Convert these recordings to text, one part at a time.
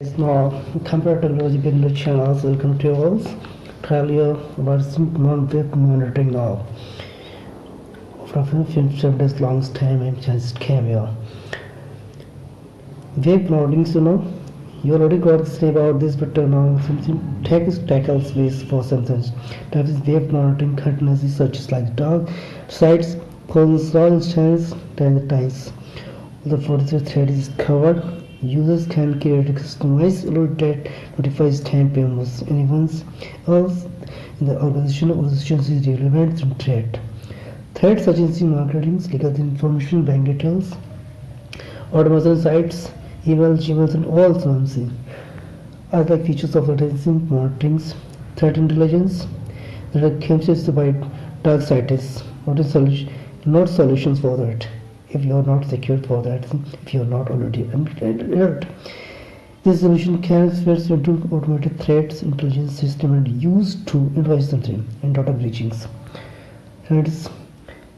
It's now compared technology beginner channels. Welcome to all. Tralia version non-web monitoring now. From a film this long time and just came here. Web monitoring, you already got to say about this, but now something tackles this for something. That is web monitoring continuously searches like dog sites, polls, raw instance, and the times. The 43 thread is covered. Users can create a customized alert that notifies time payments. Anyone else in the organization or is relevant to thread. Threads such as marketing, legal information, bank details, automation sites, email, Gmails, and all something. Other features of latency monitoring, threat intelligence, that are captured by dark sites. Not solutions for that. If you are not secured for that, if you are not already alert. This solution can first into automated threats intelligence system and used to advise something in data breachings. And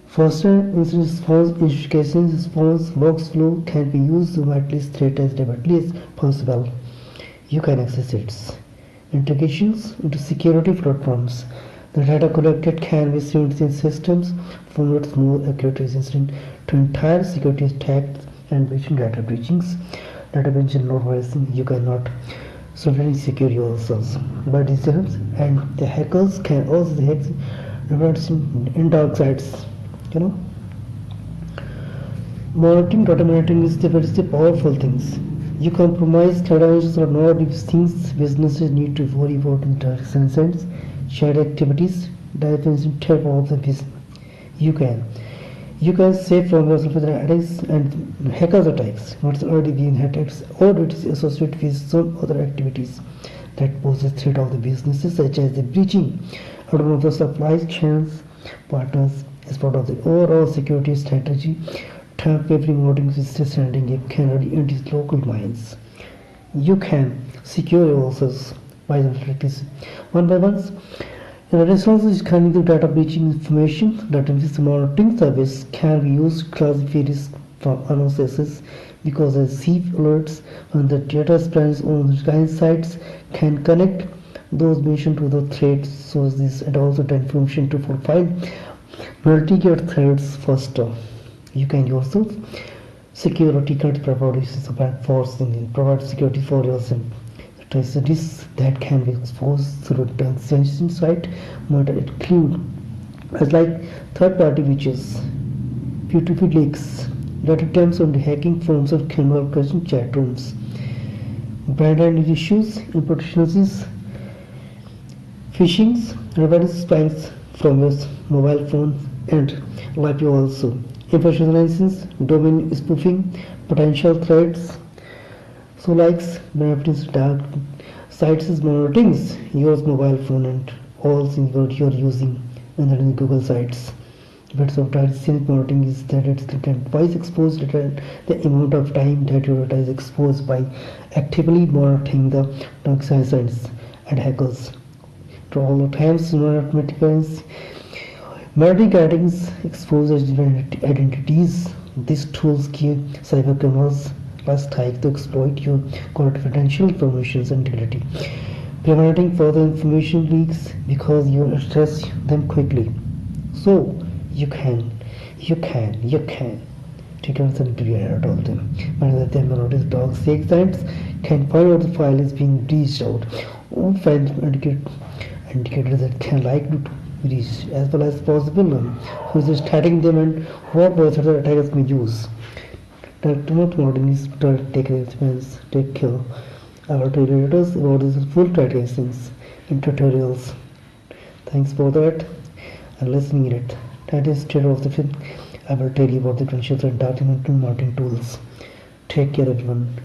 faster incident response cases response workflow can be used to at least threat as rapidly as possible. You can access its integrations into security platforms. The data collected can be sent in systems formats more accurate resistance to entire security attacks and breaching data breachings. Data breaching normalizing you cannot certainly secure yourselves by themselves, and the hackers can also hack reverse in dark sites. Monitoring data monitoring is the very powerful things. You compromise strategies are not things businesses need to worry about in dark sense. Shared activities, defensive type of the business. You can save from yourself with attacks and hackers attacks, what's already being attacks, or it is associated with some other activities that pose a threat of the businesses, such as the breaching out of the supply chains partners as part of the overall security strategy. Temporary monitoring system standing up can already enter local mines. You can secure yourselves by the practice one by one. The response is scanning the data breaching information. Data monitoring service can be used to classify risk from analysis because the SIEP alerts on the data spans on the client sites can connect those mentioned to the threat sources and also the information to profile multi-gear threats faster. You can yourself security card providers provide security for yourself. Risks that can be exposed through the transaction site might include as like third-party breaches, P2P leaks, data attempts on the hacking forms of conversation chat rooms, brand identity issues, impersonations, phishings, reverse spikes from your mobile phone and live also. Impersonations, domain spoofing, potential threats. So likes benefits dark sites is monitoring your mobile phone and all things what you are using and then in Google sites. But of since monitoring is that it's twice exposed the amount of time that your data is exposed by actively monitoring the dark sites and hackers. To all the times notifications monitoring gatherings exposes different identities. These tools give cyber criminals last hike to exploit your confidential information integrity, preventing further information leaks because you access them quickly. So you can take out some period all them. But the notice dogs 6 times can find out the file is being breached out. All files indicators that can likely to breach as well as possible who is starting them and what methods the attackers may use. Remote modeling is to take care our tutorials about this full tracings in tutorials. Thanks for that and listening it. That is state of the film. I will tell you about the credentials and document monitoring tools. Take care everyone.